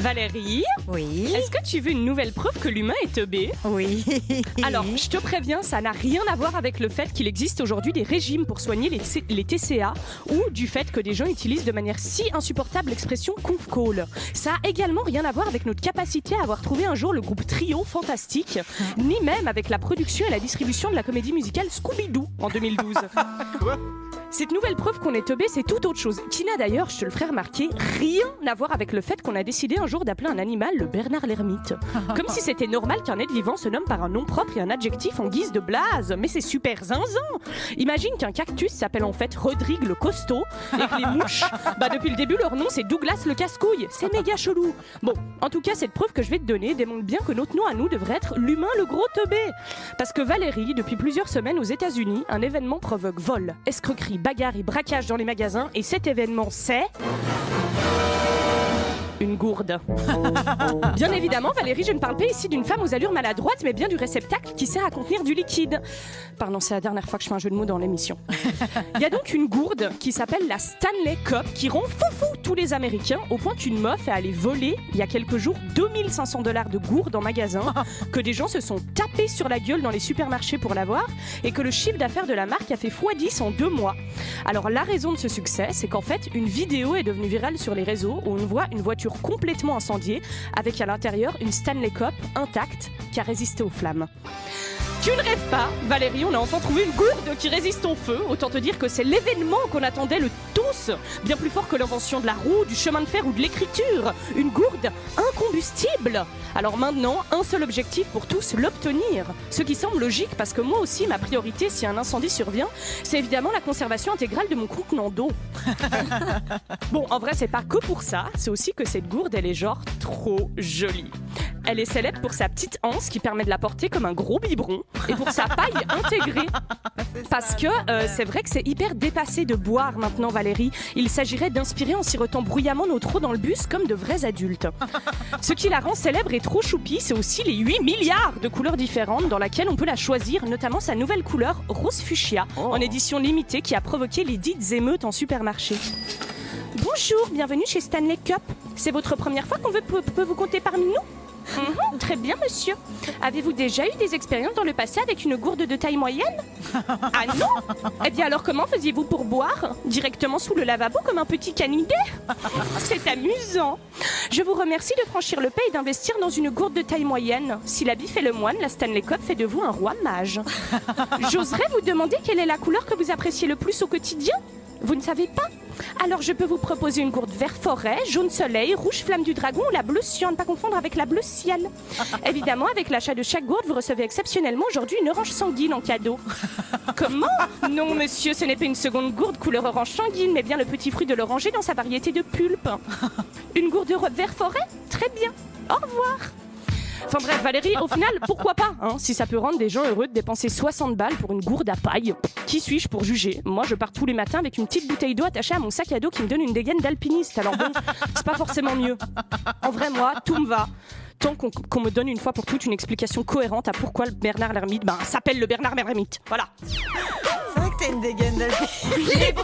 Valérie, Oui. est-ce que tu veux une nouvelle preuve que l'humain est teubé? Oui. Alors, je te préviens, ça n'a rien à voir avec le fait qu'il existe aujourd'hui des régimes pour soigner les TCA ou du fait que des gens utilisent de manière si insupportable l'expression conf call. Ça a également rien à voir avec notre capacité à avoir trouvé un jour le groupe Trio fantastique, ni même avec la production et la distribution de la comédie musicale Scooby-Doo en 2012. Quoi? Cette nouvelle preuve qu'on est teubé, c'est tout autre chose, qui n'a d'ailleurs, je te le ferai remarquer, rien à voir avec le fait qu'on a décidé un jour d'appeler un animal le Bernard l'ermite. Comme si c'était normal qu'un être vivant se nomme par un nom propre et un adjectif en guise de blase. Mais c'est super zinzin. Imagine qu'un cactus s'appelle en fait Rodrigue le costaud et que les mouches, depuis le début, leur nom c'est Douglas le casse-couille. C'est méga chelou. Bon, en tout cas, cette preuve que je vais te donner démontre bien que notre nom à nous devrait être l'humain le gros teubé. Parce que Valérie, depuis plusieurs semaines aux États-Unis, un événement provoque vol, escroquerie, bagarre et braquage dans les magasins, et cet événement c'est une gourde. Bien évidemment, Valérie, je ne parle pas ici d'une femme aux allures maladroites, mais bien du réceptacle qui sert à contenir du liquide. Pardon, c'est la dernière fois que je fais un jeu de mots dans l'émission. Il y a donc une gourde qui s'appelle la Stanley Cup qui rend fou tous les Américains, au point qu'une meuf est allée voler, il y a quelques jours, $2500 de gourde en magasin, que des gens se sont tapés sur la gueule dans les supermarchés pour l'avoir, et que le chiffre d'affaires de la marque a fait x10 en 2 mois. Alors la raison de ce succès, c'est qu'en fait, une vidéo est devenue virale sur les réseaux où on voit une voiture complètement incendiée, avec à l'intérieur une Stanley Cup intacte qui a résisté aux flammes. Tu ne rêves pas, Valérie, on a enfin trouvé une gourde qui résiste au feu. Autant te dire que c'est l'événement qu'on attendait le tous, bien plus fort que l'invention de la roue, du chemin de fer ou de l'écriture. Une gourde incombustible. Alors maintenant, un seul objectif pour tous, l'obtenir. Ce qui semble logique parce que moi aussi, ma priorité si un incendie survient, c'est évidemment la conservation intégrale de mon contenant d'eau. Bon, en vrai, c'est pas que pour ça, c'est aussi que cette gourde, elle est genre trop jolie. Elle est célèbre pour sa petite anse qui permet de la porter comme un gros biberon et pour sa paille intégrée. Parce que c'est vrai que c'est hyper dépassé de boire maintenant, Valérie. Il s'agirait d'inspirer en sirotant bruyamment notre eau dans le bus comme de vrais adultes. Ce qui la rend célèbre et trop choupie, c'est aussi les 8 milliards de couleurs différentes dans laquelle on peut la choisir, notamment sa nouvelle couleur rose fuchsia en édition limitée qui a provoqué les dites émeutes en supermarché. Bonjour, bienvenue chez Stanley Cup. C'est votre première fois qu'on peut vous compter parmi nous ? Très bien, monsieur. Avez-vous déjà eu des expériences dans le passé avec une gourde de taille moyenne? Ah non? Eh bien alors comment faisiez-vous pour boire? Directement sous le lavabo comme un petit canidé? C'est amusant. Je vous remercie de franchir le pas et d'investir dans une gourde de taille moyenne. Si l'habit fait le moine, la Stanley Cup fait de vous un roi mage. J'oserais vous demander quelle est la couleur que vous appréciez le plus au quotidien? Vous ne savez pas? Alors je peux vous proposer une gourde vert forêt, jaune soleil, rouge flamme du dragon ou la bleue cyan, ne pas confondre avec la bleue ciel. Évidemment, avec l'achat de chaque gourde, vous recevez exceptionnellement aujourd'hui une orange sanguine en cadeau. Comment? Non monsieur, ce n'est pas une seconde gourde couleur orange sanguine, mais bien le petit fruit de l'oranger dans sa variété de pulpe. Une gourde vert forêt? Très bien. Au revoir. Enfin bref, Valérie, au final, pourquoi pas si ça peut rendre des gens heureux de dépenser 60 balles pour une gourde à paille. Qui suis-je pour juger? Moi, je pars tous les matins avec une petite bouteille d'eau attachée à mon sac à dos qui me donne une dégaine d'alpiniste. Alors bon, c'est pas forcément mieux. En vrai, moi, tout me va. Tant qu'on me donne une fois pour toutes une explication cohérente à pourquoi le Bernard l'ermite s'appelle le Bernard l'ermite. Voilà. C'est vrai que t'as une dégaine d'alpiniste.